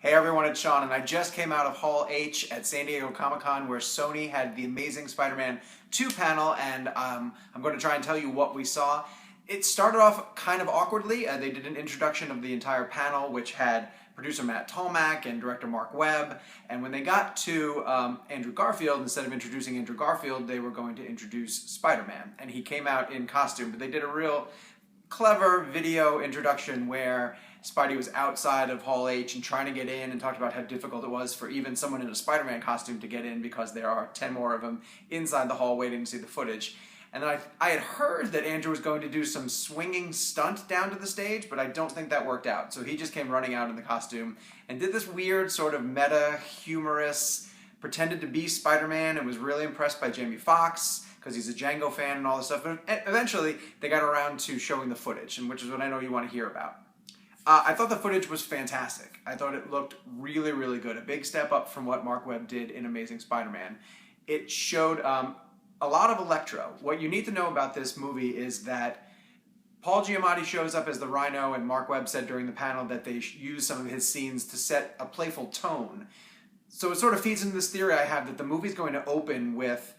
Hey everyone, it's Sean, and I just came out of Hall H at San Diego Comic-Con where Sony had the Amazing Spider-Man 2 panel, and I'm going to try and tell you what we saw. It started off kind of awkwardly. They did an introduction of the entire panel, which had producer Matt Tolmach and director Mark Webb, and when they got to Andrew Garfield, instead of introducing Andrew Garfield, they were going to introduce Spider-Man, and he came out in costume, but they did a real clever video introduction where Spidey was outside of Hall H and trying to get in, and talked about how difficult it was for even someone in a Spider-Man costume to get in because there are 10 more of them inside the hall waiting to see the footage. And then I had heard that Andrew was going to do some swinging stunt down to the stage, but I don't think that worked out. So he just came running out in the costume and did this weird sort of meta, humorous, pretended to be Spider-Man, and was really impressed by Jamie Foxx because he's a Django fan and all this stuff. But eventually they got around to showing the footage, and which is what I know you want to hear about. I thought the footage was fantastic. I thought it looked really, really good. A big step up from what Mark Webb did in Amazing Spider-Man. It showed a lot of Electro. What you need to know about this movie is that Paul Giamatti shows up as the Rhino, and Mark Webb said during the panel that they used some of his scenes to set a playful tone. So it sort of feeds into this theory I have that the movie's going to open with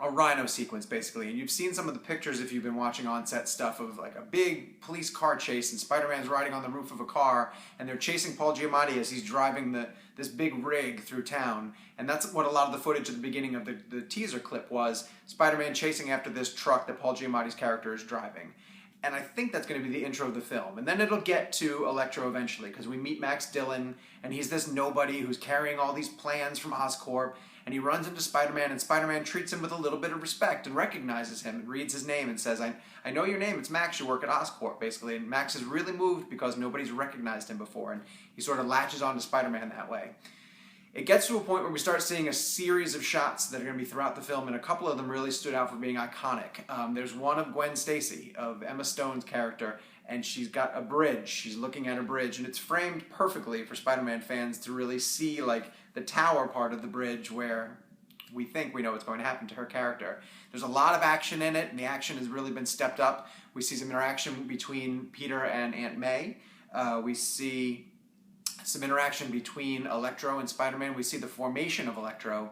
a Rhino sequence, basically. And you've seen some of the pictures if you've been watching on-set stuff of like a big police car chase, and Spider-Man's riding on the roof of a car, and they're chasing Paul Giamatti as he's driving this big rig through town. And that's what a lot of the footage at the beginning of the teaser clip was, Spider-Man chasing after this truck that Paul Giamatti's character is driving. And I think that's going to be the intro of the film. And then it'll get to Electro eventually, because we meet Max Dillon, and he's this nobody who's carrying all these plans from Oscorp, and he runs into Spider-Man, and Spider-Man treats him with a little bit of respect and recognizes him and reads his name and says, I know your name, it's Max, you work at Oscorp, basically. And Max is really moved because nobody's recognized him before, and he sort of latches on to Spider-Man that way. It gets to a point where we start seeing a series of shots that are going to be throughout the film, and a couple of them really stood out for being iconic. There's one of Gwen Stacy, of Emma Stone's character, and she's got a bridge. She's looking at a bridge, and it's framed perfectly for Spider-Man fans to really see like the tower part of the bridge where we think we know what's going to happen to her character. There's a lot of action in it, and the action has really been stepped up. We see some interaction between Peter and Aunt May. We see some interaction between Electro and Spider-Man. We see the formation of Electro,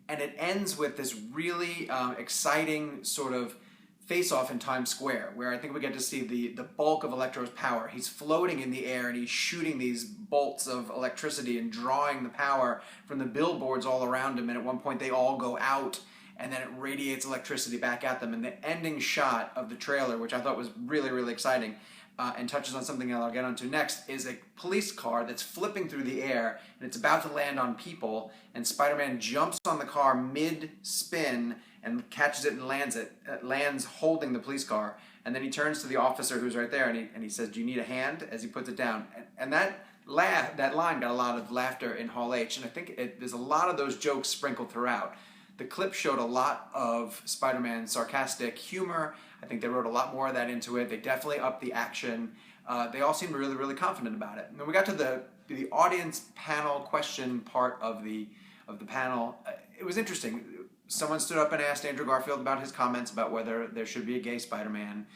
and it ends with this really exciting sort of face-off in Times Square, where I think we get to see the bulk of Electro's power. He's floating in the air, and he's shooting these bolts of electricity and drawing the power from the billboards all around him, and at one point they all go out, and then it radiates electricity back at them. And the ending shot of the trailer, which I thought was really, really exciting, and touches on something that I'll get onto next, is a police car that's flipping through the air, and it's about to land on people, and Spider-Man jumps on the car mid-spin and catches it and lands it. It lands holding the police car, and then he turns to the officer who's right there, and he says, "Do you need a hand?" as he puts it down. And that line got a lot of laughter in Hall H, and I think there's a lot of those jokes sprinkled throughout. The clip showed a lot of Spider-Man's sarcastic humor. I think they wrote a lot more of that into it. They definitely upped the action. They all seemed really, really confident about it. And then we got to the audience panel question part of the panel. It was interesting. Someone stood up and asked Andrew Garfield about his comments about whether there should be a gay Spider-Man.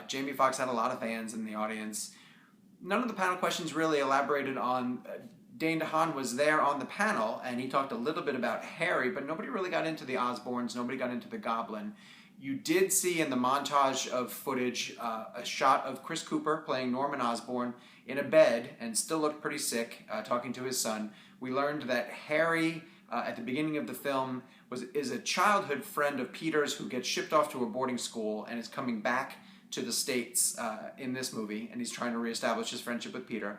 Jamie Foxx had a lot of fans in the audience. None of the panel questions really elaborated on. Dane DeHaan was there on the panel, and he talked a little bit about Harry, but nobody really got into the Osborns, nobody got into the Goblin. You did see in the montage of footage a shot of Chris Cooper playing Norman Osborn in a bed and still looked pretty sick, talking to his son. We learned that Harry, at the beginning of the film, is a childhood friend of Peter's who gets shipped off to a boarding school and is coming back to the States in this movie, and he's trying to reestablish his friendship with Peter.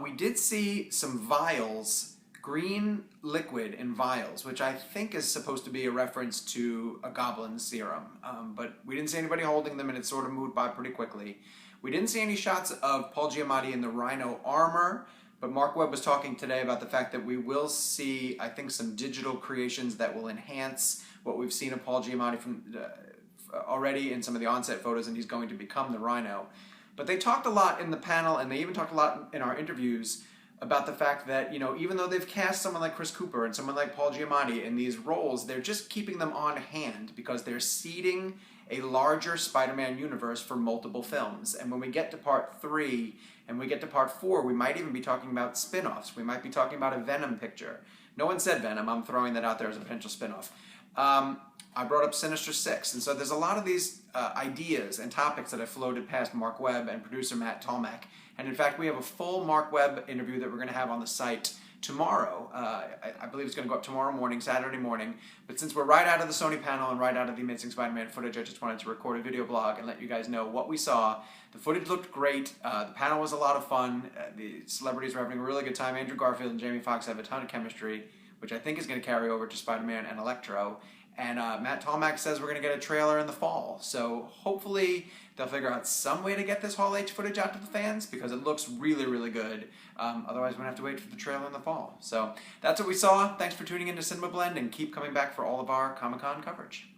We did see some vials, green liquid in vials, which I think is supposed to be a reference to a Goblin serum, but we didn't see anybody holding them, and it sort of moved by pretty quickly. We didn't see any shots of Paul Giamatti in the Rhino armor, but Mark Webb was talking today about the fact that we will see, I think, some digital creations that will enhance what we've seen of Paul Giamatti from already in some of the on-set photos, and he's going to become the Rhino. But they talked a lot in the panel, and they even talked a lot in our interviews about the fact that, you know, even though they've cast someone like Chris Cooper and someone like Paul Giamatti in these roles, they're just keeping them on hand because they're seeding a larger Spider-Man universe for multiple films. And when we get to part 3 and we get to part 4, we might even be talking about spin-offs. We might be talking about a Venom picture. No one said Venom. I'm throwing that out there as a potential spin-off. I brought up Sinister Six, and so there's a lot of these ideas and topics that I floated past Mark Webb and producer Matt Tolmach. And in fact, we have a full Mark Webb interview that we're going to have on the site tomorrow. I believe it's going to go up tomorrow morning, Saturday morning. But since we're right out of the Sony panel and right out of the Amazing Spider-Man footage, I just wanted to record a video blog and let you guys know what we saw. The footage looked great. The panel was a lot of fun. The celebrities were having a really good time. Andrew Garfield and Jamie Foxx have a ton of chemistry, which I think is going to carry over to Spider-Man and Electro. And Matt Tolmach says we're going to get a trailer in the fall. So hopefully they'll figure out some way to get this Hall H footage out to the fans, because it looks really, really good. Otherwise, we're going to have to wait for the trailer in the fall. So that's what we saw. Thanks for tuning in to Cinema Blend, and keep coming back for all of our Comic-Con coverage.